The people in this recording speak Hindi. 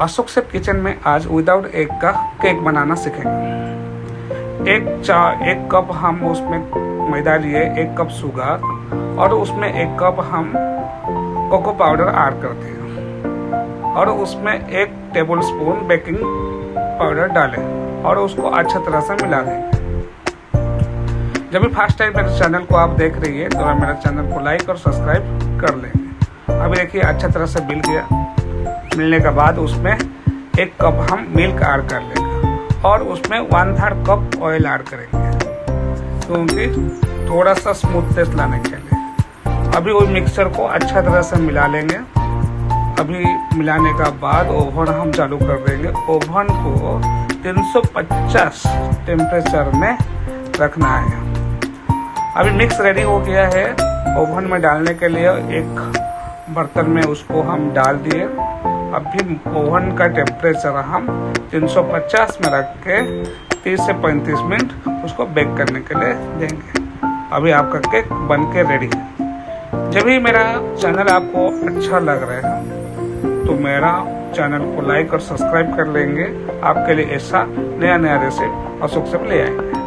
अशोक शेफ किचन में आज विदाउट एग का केक बनाना सीखेंगे। एक कप हम उसमें मैदा लिए, 1 कप शुगर और उसमें 1 कप हम कोको पाउडर ऐड करते हैं और उसमें 1 टेबल स्पून बेकिंग पाउडर डालें और उसको अच्छी तरह से मिला देंगे। जब भी फर्स्ट टाइम मेरे चैनल को आप देख रही है तो आप मेरे चैनल को लाइक और सब्सक्राइब कर लेंगे। अभी देखिए अच्छा तरह से मिल गया। मिलने के बाद उसमें 1 कप हम मिल्क ऐड कर लेंगे और उसमें 1/3 कप ऑयल ऐड करेंगे क्योंकि थोड़ा सा स्मूथनेस लाने के लिए। अभी वो मिक्सचर को अच्छा तरह से मिला लेंगे। अभी मिलाने का बाद ओवन हम चालू कर देंगे। ओवन को 350 टेम्परेचर में रखना है। अभी मिक्स रेडी हो गया है। ओवन में डालने के लिए एक बर्तन में उसको हम डाल दिए। अभी ओवन का टेम्परेचर हम 350 में रख के 30 से 35 मिनट उसको बेक करने के लिए देंगे। अभी आपका केक बन के रेडी है। जब भी मेरा चैनल आपको अच्छा लग रहा है तो मेरा चैनल को लाइक और सब्सक्राइब कर लेंगे। आपके लिए ऐसा नया रेसिपी अशोक शेफ ले आएंगे।